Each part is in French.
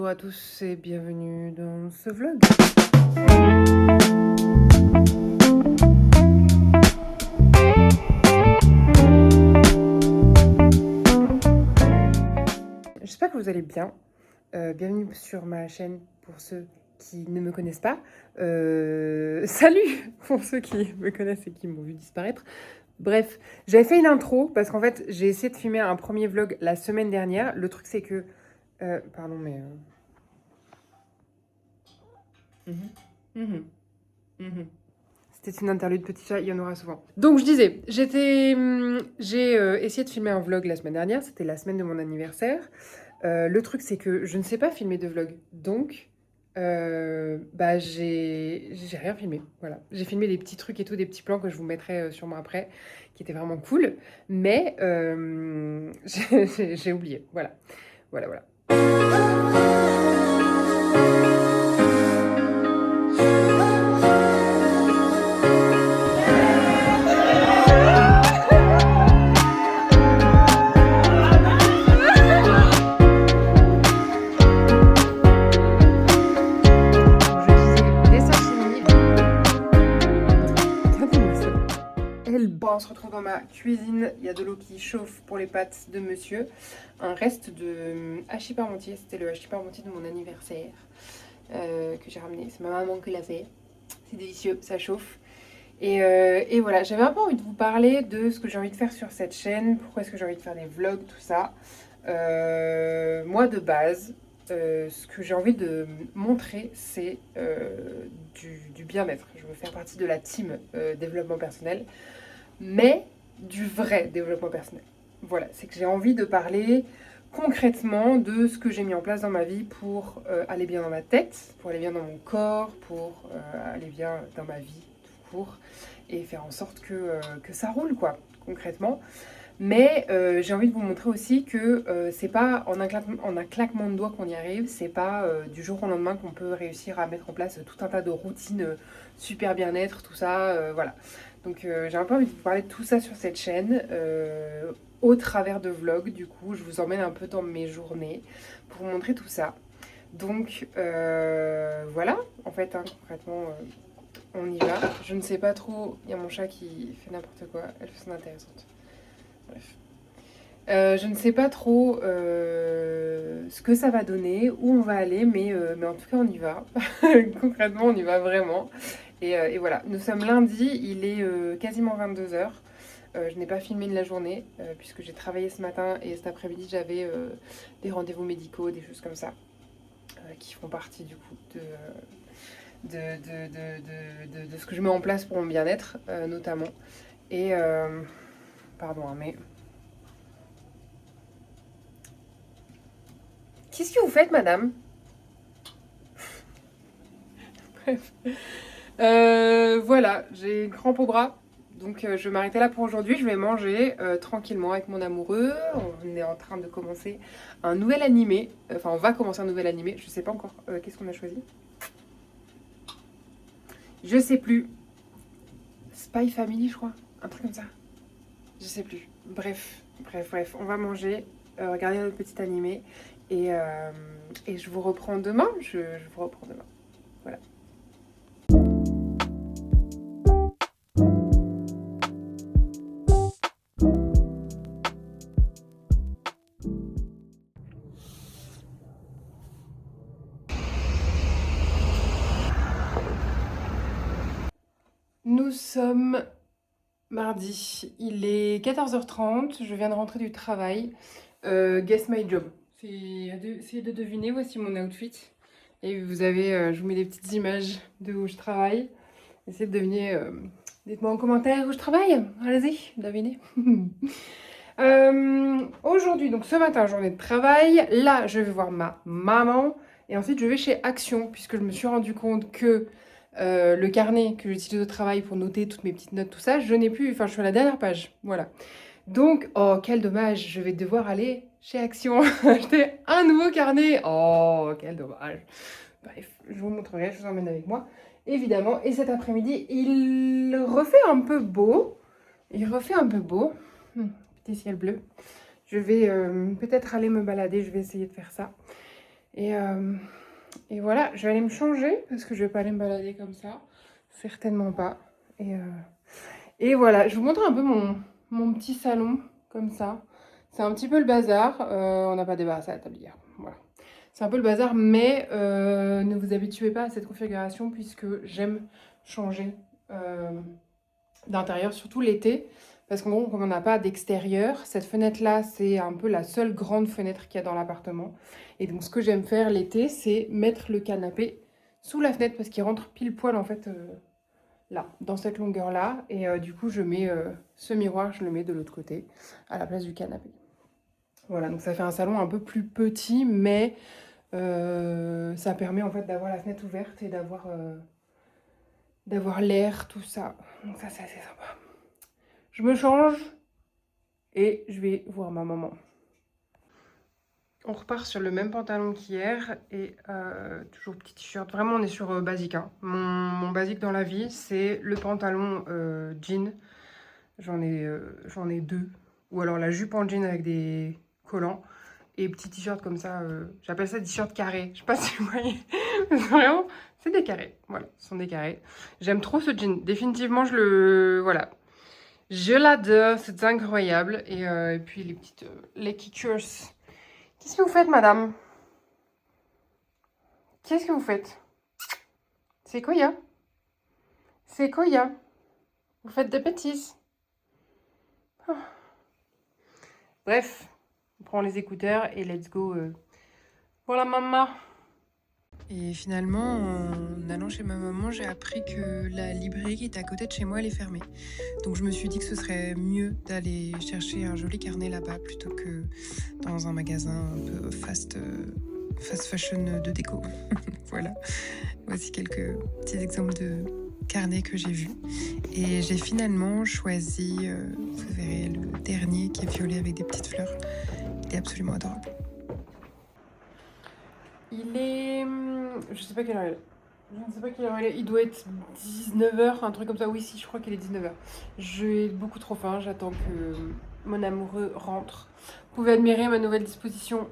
Bonjour à tous et bienvenue dans ce vlog. J'espère que vous allez bien. Bienvenue sur ma chaîne pour ceux qui ne me connaissent pas. Salut pour ceux qui me connaissent et qui m'ont vu disparaître. Bref, j'avais fait une intro parce qu'en fait j'ai essayé de filmer un premier vlog la semaine dernière. Le truc c'est que... pardon mais... C'était une interlude petit chat, il y en aura souvent. Donc je disais, j'ai essayé de filmer un vlog la semaine dernière, c'était la semaine de mon anniversaire. Le truc c'est que je ne sais pas filmer de vlog, donc j'ai rien filmé. Voilà, j'ai filmé des petits trucs et tout, des petits plans que je vous mettrai sûrement après, qui étaient vraiment cool, mais j'ai oublié. Voilà, voilà. On se retrouve dans ma cuisine, il y a de l'eau qui chauffe pour les pâtes de monsieur. Un reste de hachis parmentier, c'était le hachis parmentier de mon anniversaire que j'ai ramené. C'est ma maman qui l'a fait. C'est délicieux, ça chauffe. Et voilà, j'avais un peu envie de vous parler de ce que j'ai envie de faire sur cette chaîne. Pourquoi est-ce que j'ai envie de faire des vlogs, tout ça. Moi de base, ce que j'ai envie de montrer, c'est du bien-être. Je veux faire partie de la team développement personnel, mais du vrai développement personnel. Voilà, c'est que j'ai envie de parler concrètement de ce que j'ai mis en place dans ma vie pour aller bien dans ma tête, pour aller bien dans mon corps, pour aller bien dans ma vie tout court, et faire en sorte que ça roule, quoi, concrètement. Mais j'ai envie de vous montrer aussi que c'est pas en un claquement de doigts qu'on y arrive, c'est pas du jour au lendemain qu'on peut réussir à mettre en place tout un tas de routines super bien-être, tout ça, voilà. Donc j'ai un peu envie de vous parler de tout ça sur cette chaîne, au travers de vlogs. Du coup, je vous emmène un peu dans mes journées pour vous montrer tout ça. Donc voilà, en fait, hein, concrètement, on y va. Je ne sais pas trop, il y a mon chat qui fait n'importe quoi, elle fait son intéressante. Bref. Je ne sais pas trop ce que ça va donner, où on va aller, mais en tout cas on y va. Concrètement, on y va vraiment. Et voilà, nous sommes lundi, il est quasiment 22h. Je n'ai pas filmé de la journée puisque j'ai travaillé ce matin et cet après-midi j'avais des rendez-vous médicaux, des choses comme ça qui font partie du coup de ce que je mets en place pour mon bien-être notamment. Et pardon, hein, mais... Qu'est-ce que vous faites, madame? Bref. Voilà, j'ai une crampe au bras. Donc je vais m'arrêter là pour aujourd'hui. Je vais manger tranquillement avec mon amoureux. On est en train de commencer un nouvel animé. Enfin, on va commencer un nouvel animé. Je sais pas encore qu'est-ce qu'on a choisi. Je sais plus. Spy Family, je crois. Un truc comme ça. Je sais plus. Bref. On va manger, regarder notre petit animé. Et je vous reprends demain. Je vous reprends demain. Voilà. Nous sommes mardi. Il est 14h30. Je viens de rentrer du travail. Guess my job. Essayez de deviner, voici mon outfit. Et vous avez, je vous mets des petites images de où je travaille. Essayez de deviner, dites-moi en commentaire où je travaille. Allez-y, devinez. Aujourd'hui, donc ce matin, journée de travail. Là, je vais voir ma maman. Et ensuite, je vais chez Action, puisque je me suis rendu compte que le carnet que j'utilise au travail pour noter toutes mes petites notes, tout ça, je n'ai plus, enfin, je suis à la dernière page. Voilà. Donc, oh, quel dommage, je vais devoir aller chez Action acheter un nouveau carnet. Oh, quel dommage. Bref, je vous montrerai, je vous emmène avec moi, évidemment. Et cet après-midi, il refait un peu beau. Petit ciel bleu. Je vais peut-être aller me balader, je vais essayer de faire ça. Et voilà, je vais aller me changer parce que je vais pas aller me balader comme ça. Certainement pas. Et voilà, je vous montre un peu mon petit salon comme ça. C'est un petit peu le bazar. On n'a pas débarrassé la table hier. Voilà. C'est un peu le bazar, mais ne vous habituez pas à cette configuration puisque j'aime changer d'intérieur, surtout l'été. Parce qu'en gros, comme on n'a pas d'extérieur, cette fenêtre-là, c'est un peu la seule grande fenêtre qu'il y a dans l'appartement. Et donc, ce que j'aime faire l'été, c'est mettre le canapé sous la fenêtre parce qu'il rentre pile poil, en fait, là, dans cette longueur-là. Et du coup, je mets ce miroir, je le mets de l'autre côté, à la place du canapé. Voilà, donc ça fait un salon un peu plus petit, mais ça permet, en fait, d'avoir la fenêtre ouverte et d'avoir l'air, tout ça. Donc ça, c'est assez sympa. Je me change et je vais voir ma maman. On repart sur le même pantalon qu'hier et toujours petit t-shirt. Vraiment, on est sur basique. Hein. Mon basique dans la vie, c'est le pantalon jean. J'en ai deux. Ou alors la jupe en jean avec des collants. Et petit t-shirt comme ça. J'appelle ça t-shirt carré. Je sais pas si vous voyez. Vraiment, c'est des carrés. Voilà, ce sont des carrés. J'aime trop ce jean. Définitivement, voilà. Je l'adore, c'est incroyable. Et puis les petites les kickers. Qu'est-ce que vous faites, madame? Qu'est-ce que vous faites? C'est Koya. C'est Koya. Vous faites des bêtises. Oh. Bref, on prend les écouteurs et let's go pour la maman. Et finalement, en allant chez ma maman, j'ai appris que la librairie qui était à côté de chez moi, elle est fermée. Donc je me suis dit que ce serait mieux d'aller chercher un joli carnet là-bas plutôt que dans un magasin un peu fast fashion de déco. Voilà, voici quelques petits exemples de carnets que j'ai vus. Et j'ai finalement choisi, vous verrez, le dernier qui est violet avec des petites fleurs. Il est absolument adorable. Il est... Je sais pas quelle heure il est. Je ne sais pas quelle heure il est. Il doit être 19h, un truc comme ça. Oui, si, je crois qu'il est 19h. J'ai beaucoup trop faim. J'attends que mon amoureux rentre. Vous pouvez admirer ma nouvelle disposition.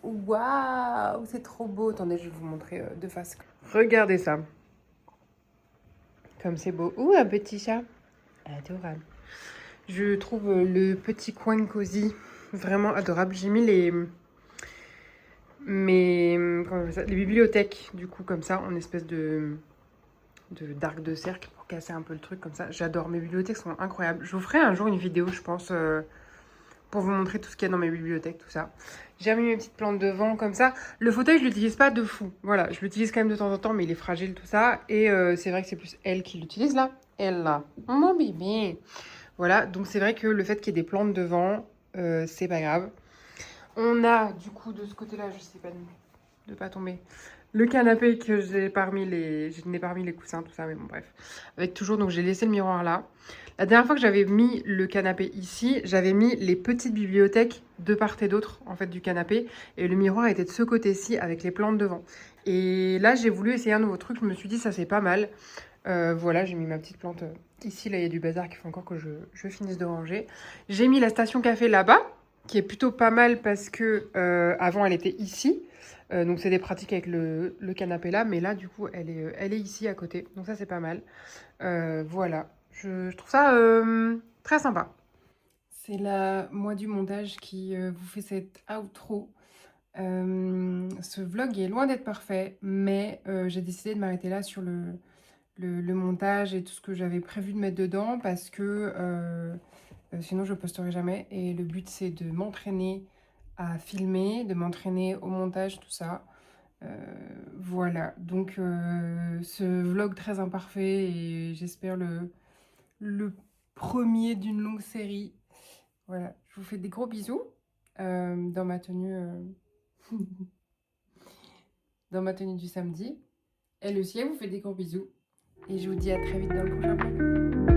Waouh, c'est trop beau. Attendez, je vais vous montrer de face. Regardez ça. Comme c'est beau. Ouh, un petit chat. Adorable. Je trouve le petit coin cosy vraiment adorable. J'ai mis les bibliothèques, du coup, comme ça, en espèce d'arc de cercle pour casser un peu le truc comme ça. J'adore, mes bibliothèques sont incroyables. Je vous ferai un jour une vidéo, je pense, pour vous montrer tout ce qu'il y a dans mes bibliothèques, tout ça. J'ai mis mes petites plantes devant comme ça. Le fauteuil, je l'utilise pas de fou. Voilà, je l'utilise quand même de temps en temps, mais il est fragile, tout ça. Et c'est vrai que c'est plus elle qui l'utilise là. Elle là. Mon bébé. Voilà, donc c'est vrai que le fait qu'il y ait des plantes devant, c'est pas grave. On a du coup de ce côté-là, je sais pas de pas tomber, le canapé que je n'ai pas remis les coussins, tout ça, mais bon bref. Avec toujours, donc j'ai laissé le miroir là. La dernière fois que j'avais mis le canapé ici, j'avais mis les petites bibliothèques de part et d'autre en fait du canapé. Et le miroir était de ce côté-ci avec les plantes devant. Et là j'ai voulu essayer un nouveau truc, je me suis dit ça c'est pas mal. Voilà, j'ai mis ma petite plante ici, là il y a du bazar qu'il faut encore que je finisse de ranger. J'ai mis la station café là-bas, qui est plutôt pas mal parce que avant elle était ici. Donc c'est des pratiques avec le canapé là, mais là du coup elle est ici à côté. Donc ça c'est pas mal. Voilà, je trouve ça très sympa. C'est la moi du montage qui vous fait cette outro. Ce vlog est loin d'être parfait, mais j'ai décidé de m'arrêter là sur le montage et tout ce que j'avais prévu de mettre dedans parce que sinon je posterai jamais. Et le but c'est de m'entraîner à filmer, de m'entraîner au montage, tout ça. Voilà, donc ce vlog très imparfait et j'espère le premier d'une longue série. Voilà, je vous fais des gros bisous dans ma tenue dans ma tenue du samedi. Elle aussi, elle vous fait des gros bisous. Et je vous dis à très vite dans le prochain vlog.